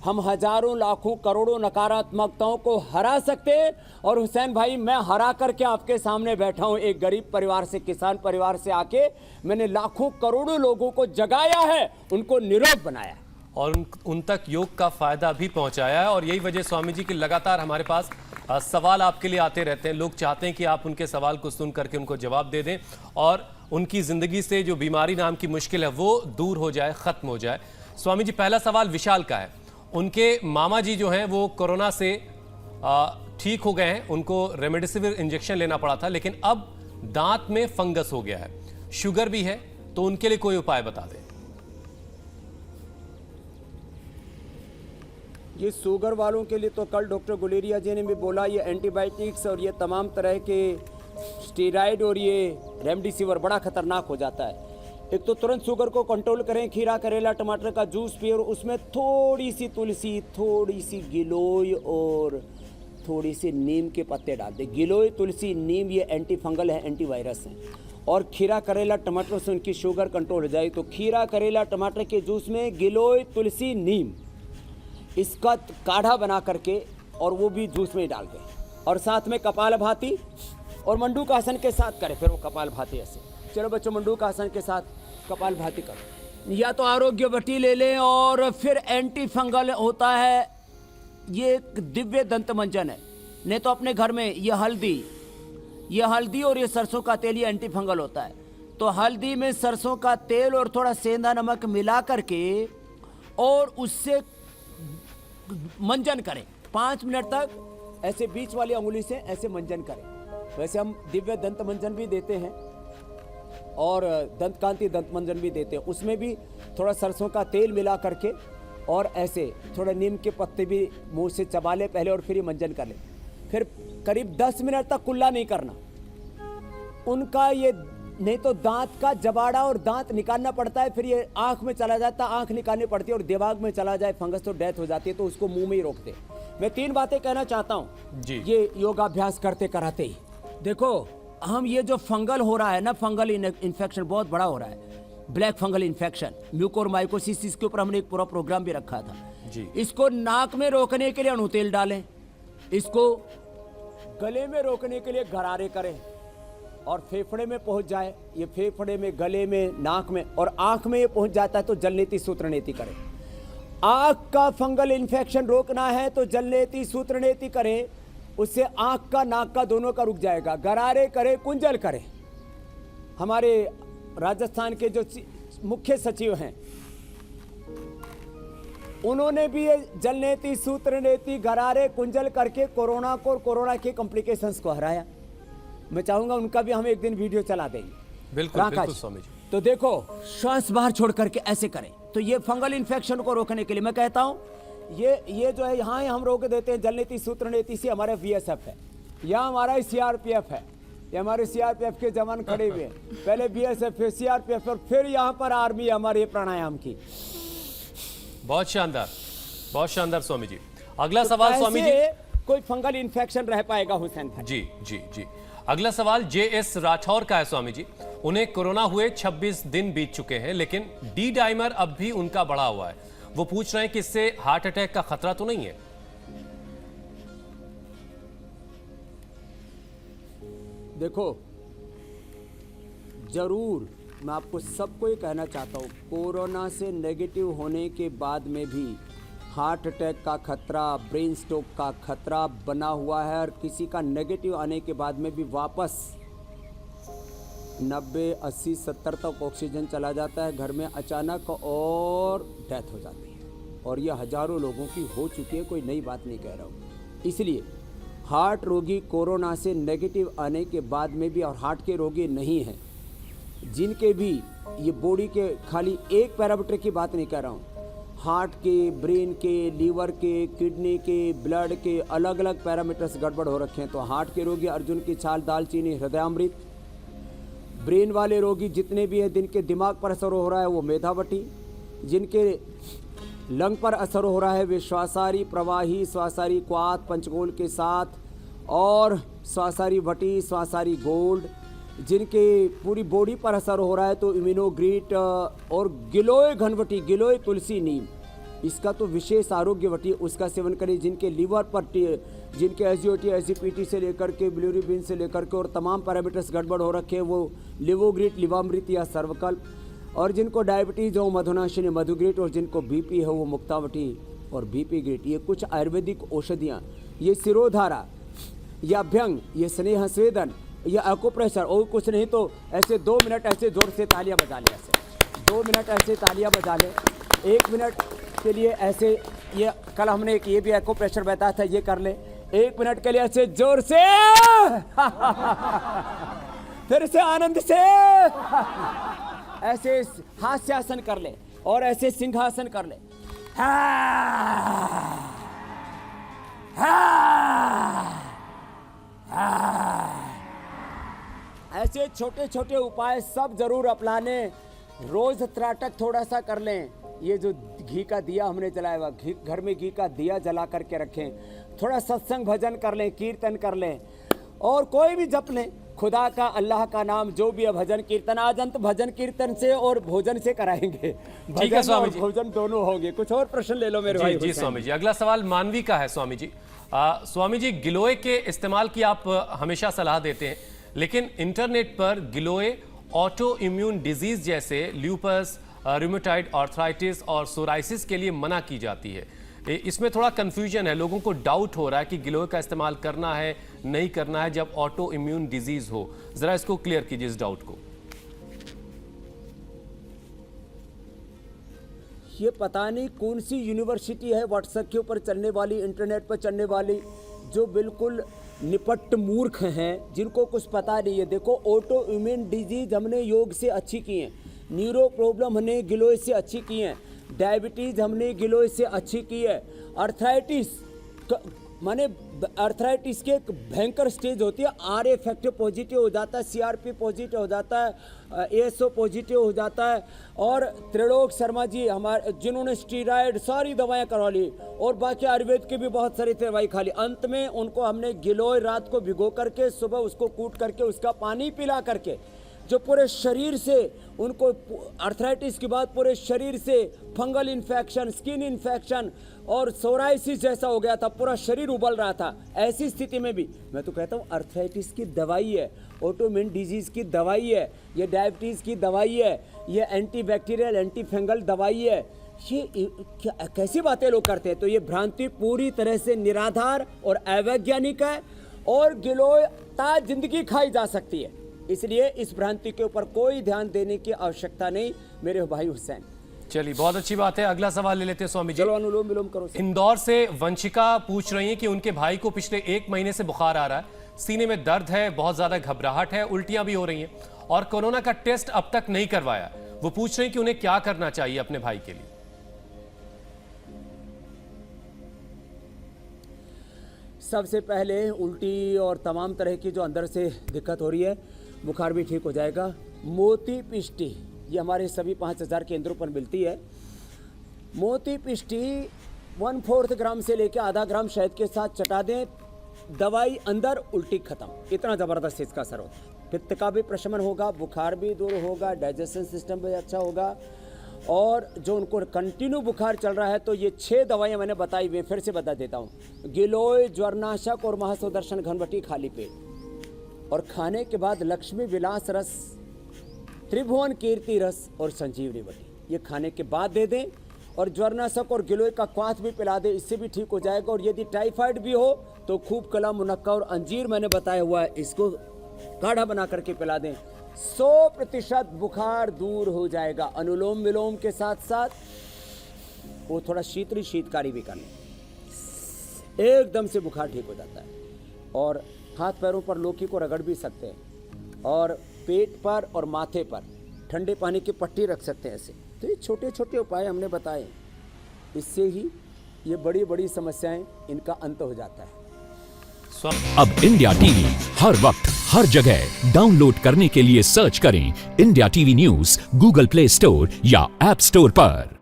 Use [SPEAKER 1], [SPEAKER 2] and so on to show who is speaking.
[SPEAKER 1] हम हजारों लाखों करोड़ों नकारात्मकताओं को हरा सकते हैं। और हुसैन भाई, मैं हरा करके आपके सामने बैठा हूं। एक गरीब परिवार से, किसान परिवार से आके मैंने लाखों करोड़ों लोगों को जगाया है, उनको निरोग बनाया
[SPEAKER 2] और उन तक योग का फायदा भी पहुंचाया है। और यही वजह स्वामी जी की लगातार हमारे पास सवाल आपके लिए आते रहते हैं। लोग चाहते हैं कि आप उनके सवाल को सुन करके उनको जवाब दे दें और उनकी जिंदगी से जो बीमारी नाम की मुश्किल है वो दूर हो जाए, खत्म हो जाए। स्वामी जी, पहला सवाल विशाल का है। उनके मामा जी जो हैं वो कोरोना से ठीक हो गए हैं, उनको रेमडेसिविर इंजेक्शन लेना पड़ा था, लेकिन अब दांत में फंगस हो गया है, शुगर भी है, तो उनके लिए कोई उपाय बता दें।
[SPEAKER 1] ये शुगर वालों के लिए तो कल डॉक्टर गुलेरिया जी ने भी बोला, ये एंटीबायोटिक्स और ये तमाम तरह के स्टेरॉइड और ये रेमडेसिविर बड़ा खतरनाक हो जाता है। एक तो तुरंत शुगर को कंट्रोल करें, खीरा करेला टमाटर का जूस पिए और उसमें थोड़ी सी तुलसी, थोड़ी सी गिलोय और थोड़ी सी नीम के पत्ते डाल दें। गिलोय, तुलसी, नीम ये एंटी फंगल है, एंटीवायरस है। और खीरा करेला टमाटर से उनकी शुगर कंट्रोल हो जाए। तो खीरा करेला टमाटर के जूस में गिलोय, तुलसी, नीम, इसका काढ़ा बना करके और वो भी जूस में डाल दें। और साथ में कपालभाति और मंडूकासन के साथ करें। फिर वो कपालभाति ऐसे, चलो बच्चों मंडूकासन के साथ कपालभाति करो। या तो आरोग्य बटी ले लें और फिर एंटी फंगल होता है, ये एक दिव्य दंत मंजन है। नहीं तो अपने घर में ये हल्दी और ये सरसों का तेल, ये एंटी फंगल होता है। तो हल्दी में सरसों का तेल और थोड़ा सेंधा नमक मिला करके और उससे मंजन करें 5 मिनट तक, ऐसे बीच वाली अंगुली से ऐसे मंजन करें। वैसे हम दिव्य दंत मंजन भी देते हैं और दंत कांति दंत मंजन भी देते हैं, उसमें भी थोड़ा सरसों का तेल मिला करके और ऐसे थोड़ा नीम के पत्ते भी मुंह से चबा ले पहले और फिर ये मंजन कर ले। फिर करीब 10 मिनट तक कुल्ला नहीं करना उनका। ये नहीं तो दांत का जबाड़ा और दांत निकालना पड़ता है, फिर ये आंख में चला जाता है, आंख निकालनी पड़ती है और दिमाग में चला जाए फंगस तो डेथ हो जाती है। तो उसको मुंह में ही रोकते। मैं 3 बातें कहना चाहता हूँ ये योगाभ्यास करते कराते ही। देखो, हम ये जो फंगल हो रहा है ना, फंगल इन्फेक्शन बहुत बड़ा हो रहा है, ब्लैक फंगल इन्फेक्शन, म्यूकोरमाइकोसिस, इसके ऊपर हमने एक पूरा प्रोग्राम भी रखा था जी। इसको नाक में रोकने के लिए अणु तेल डालें, इसको गले में रोकने के लिए गरारे करें और फेफड़े में पहुंच जाए, ये फेफड़े में, गले में, नाक में और आंख में ये पहुंच जाता है तो जलनेति सूत्रनेति करें। आंख का फंगल इन्फेक्शन रोकना है तो जलनेति सूत्रनेति करें, उससे आंख का नाक का दोनों का रुक जाएगा। गरारे करें, कुंजल करें। हमारे राजस्थान के जो मुख्य सचिव हैं उन्होंने भी ये जलनेति सूत्रनेति गरारे कुंजल करके कोरोना को और कोरोना के कॉम्प्लिकेशंस को हराया। मैं चाहूंगा उनका भी हम एक दिन वीडियो चला देंगे।
[SPEAKER 2] बिल्कुल स्वामी जी।
[SPEAKER 1] तो देखो, श्वास बाहर छोड़ करके ऐसे करें। तो ये फंगल इन्फेक्शन को रोकने के लिए मैं कहता हूं ये जो है यहाँ हम रोक देते हैं जलनेति सूत्रनेति से। हमारे बीएसएफ है, यहाँ हमारा सीआरपीएफ है, ये हमारे सीआरपीएफ के जवान खड़े हुए हैं। पहले बीएसएफ, फिर सीआरपीएफ और फिर यहाँ पर आर्मी हमारे प्राणायाम की।
[SPEAKER 2] बहुत शानदार स्वामी जी। अगला सवाल स्वामी जी,
[SPEAKER 1] कोई फंगल इन्फेक्शन रह पाएगा हुसैन भाई?
[SPEAKER 2] जी जी जी। अगला सवाल जेएस राठौर का है स्वामी जी। उन्हें कोरोना हुए 26 दिन बीत चुके हैं, लेकिन डी डाइमर अब भी उनका बढ़ा हुआ है। वो पूछ रहे हैं कि इससे हार्ट अटैक का खतरा तो नहीं है?
[SPEAKER 1] देखो, जरूर मैं आपको सबको ये कहना चाहता हूँ, कोरोना से नेगेटिव होने के बाद में भी हार्ट अटैक का खतरा, ब्रेन स्ट्रोक का खतरा बना हुआ है। और किसी का नेगेटिव आने के बाद में भी वापस 90, 80, 70 तक ऑक्सीजन चला जाता है घर में अचानक और डेथ हो जाती है। और यह हजारों लोगों की हो चुकी है, कोई नई बात नहीं कह रहा हूँ। इसलिए हार्ट रोगी कोरोना से नेगेटिव आने के बाद में भी, और हार्ट के रोगी नहीं हैं, जिनके भी ये बॉडी के, खाली एक पैरामीटर की बात नहीं कह रहा हूँ, हार्ट के, ब्रेन के, लीवर के, किडनी के, ब्लड के अलग अलग पैरामीटर्स गड़बड़ हो रखे हैं। तो हार्ट के रोगी अर्जुन की छाल, दालचीनी, हृदयामृत। ब्रेन वाले रोगी जितने भी हैं, जिनके दिमाग पर असर हो रहा है वो मेधावटी, जिनके लंग पर असर हो रहा है वे श्वासारी प्रवाही, श्वासारी क्वाथ पंचगोल के साथ, और श्वासारी वटी, श्वासारी गोल्ड। जिनके पूरी बॉडी पर असर हो रहा है तो इम्यूनोग्रीट और गिलोय घनवटी, गिलोय तुलसी नीम, इसका तो विशेष आरोग्यवटी, उसका सेवन करें। जिनके लीवर पर जिनके एसजीओटी एसजीपीटी से लेकर के बिलिरुबिन से लेकर के और तमाम पैरामीटर्स गड़बड़ हो रखे हैं, वो लिवोग्रिट, लिवामृत या सर्वकल्प। और जिनको डायबिटीज़ हो मधुनाशिनी मधुग्रिट, और जिनको बीपी हो वो मुक्तावटी और बीपी ग्रिट। ये कुछ आयुर्वेदिक औषधियाँ, ये सिरोधारा, ये अभ्यंग, ये स्नेह स्वेदन, ये एक्यूप्रेशर। और कुछ नहीं तो ऐसे 2 मिनट ऐसे जोर से तालियां बजा लें, ऐसे 2 मिनट ऐसे तालियां बजा लें। 1 मिनट के लिए ऐसे, ये कल हमने एक ये भी एक्यूप्रेशर बताया था, ये कर लें 1 मिनट के लिए ऐसे जोर से फिर से आनंद से ऐसे हास्यासन कर ले और ऐसे सिंहासन कर ले। ऐसे छोटे छोटे उपाय सब जरूर अपनाने। रोज त्राटक थोड़ा सा कर लें। ये जो घी का दिया हमने जलाया हुआ, घर में घी का दिया जला करके रखें। थोड़ा सत्संग भजन कर लें, कीर्तन कर लें, और कोई भी जप लें, खुदा का, अल्लाह का नाम, जो भी है भजन कीर्तन। आज अंत भजन कीर्तन से और भोजन से कराएंगे।
[SPEAKER 2] ठीक है स्वामी जी,
[SPEAKER 1] भोजन दोनों होंगे। कुछ और प्रश्न ले लो मेरे भाई।
[SPEAKER 2] जी स्वामी जी, अगला सवाल मानवी का है स्वामी जी। स्वामी जी, गिलोय के इस्तेमाल की आप हमेशा सलाह देते हैं, लेकिन इंटरनेट पर गिलोय ऑटो इम्यून डिजीज जैसे ल्यूपस, रूमेटॉइड आर्थराइटिस और सोराइसिस के लिए मना की जाती है। इसमें थोड़ा कंफ्यूजन है, लोगों को डाउट हो रहा है कि गिलोय का इस्तेमाल करना है नहीं करना है जब ऑटो इम्यून डिजीज हो। जरा इसको क्लियर कीजिए, इस डाउट को।
[SPEAKER 1] ये पता नहीं कौन सी यूनिवर्सिटी है व्हाट्सएप के ऊपर चलने वाली, इंटरनेट पर चलने वाली, जो बिल्कुल निपट मूर्ख हैं, जिनको कुछ पता नहीं है। देखो, ऑटो इम्यून डिजीज हमने योग से अच्छी की है, न्यूरो प्रॉब्लम हमने गिलोय से अच्छी की है, डायबिटीज़ हमने गिलोय से अच्छी की है, अर्थराइटिस माने अर्थराइटिस के एक भयंकर स्टेज होती है, आर इफेक्टिव पॉजिटिव हो जाता है, सीआरपी पॉजिटिव हो जाता है, एएसओ पॉजिटिव हो जाता है। और त्रिलोक शर्मा जी हमारे, जिन्होंने स्टीरॉयड सारी दवाएं करवा ली और बाकी आयुर्वेद की भी बहुत सारी दवाई खा ली, अंत में उनको हमने गिलोय रात को भिगो करके सुबह उसको कूट करके उसका पानी पिला करके, जो पूरे शरीर से उनको अर्थराइटिस के बाद पूरे शरीर से फंगल इन्फेक्शन, स्किन इन्फेक्शन और सोराइसिस जैसा हो गया था, पूरा शरीर उबल रहा था। ऐसी स्थिति में भी मैं तो कहता हूँ अर्थराइटिस की दवाई है, ऑटोइम्यून डिजीज़ की दवाई है, ये डायबिटीज़ की दवाई है, ये एंटी बैक्टीरियल एंटी फंगल दवाई है। ये क्या कैसी बातें लोग करते हैं? तो ये भ्रांति पूरी तरह से निराधार और अवैज्ञानिक है, और गिलोय ताज जिंदगी खाई जा सकती है। इसलिए इस भ्रांति के ऊपर कोई ध्यान देने की आवश्यकता नहीं मेरे भाई हुसैन।
[SPEAKER 2] चलिए, बहुत अच्छी बात है। अगला सवाल ले लेते हैं स्वामी जी।
[SPEAKER 1] चलो अनुलोम विलोम करो।
[SPEAKER 2] इंदौर से वंशिका पूछ रही है कि उनके भाई को पिछले 1 महीने से बुखार आ रहा है, सीने में दर्द है, बहुत ज्यादा घबराहट है, उल्टियां भी हो रही हैं, और कोरोना का टेस्ट अब तक नहीं करवाया। वो पूछ रही हैं कि उन्हें क्या करना चाहिए अपने भाई के लिए।
[SPEAKER 1] सबसे पहले उल्टी और तमाम तरह की जो अंदर से दिक्कत हो रही है, बुखार भी ठीक हो जाएगा। मोती पिष्टी, ये हमारे सभी 5000 केंद्रों पर मिलती है। मोती पिष्टी 1/4 ग्राम से लेकर आधा ग्राम शहद के साथ चटा दें, दवाई अंदर, उल्टी खत्म। इतना ज़बरदस्त इसका असर होता है। पित्त का भी प्रशमन होगा, बुखार भी दूर होगा, डाइजेशन सिस्टम भी अच्छा होगा। और जो उनको कंटिन्यू बुखार चल रहा है, तो ये 6 दवाइयाँ मैंने बताई हुई, फिर से बता देता हूँ। गिलोय, ज्वरनाशक और महासुदर्शन घनवटी खाली पेट, और खाने के बाद लक्ष्मी विलास रस, त्रिभुवन कीर्ति रस और संजीवनी बटी, ये खाने के बाद दे दें। और ज्वरनाशक और गिलोय का क्वाथ भी पिला दें, इससे भी ठीक हो जाएगा। और यदि टाइफाइड भी हो तो खूब कला, मुनक्का और अंजीर मैंने बताया हुआ है, इसको काढ़ा बना करके पिला दें, 100% बुखार दूर हो जाएगा। अनुलोम विलोम के साथ साथ वो थोड़ा शीतकारी भी करना, एकदम से बुखार ठीक हो जाता है। और हाथ पैरों पर लौकी को रगड़ भी सकते हैं, और पेट पर और माथे पर ठंडे पानी की पट्टी रख सकते हैं ऐसे। तो ये छोटे छोटे उपाय हमने बताए, इससे ही ये बड़ी बड़ी समस्याएं, इनका अंत हो जाता है।
[SPEAKER 3] अब इंडिया टीवी हर वक्त हर जगह डाउनलोड करने के लिए सर्च करें India TV news Google play store या ऐप स्टोर पर।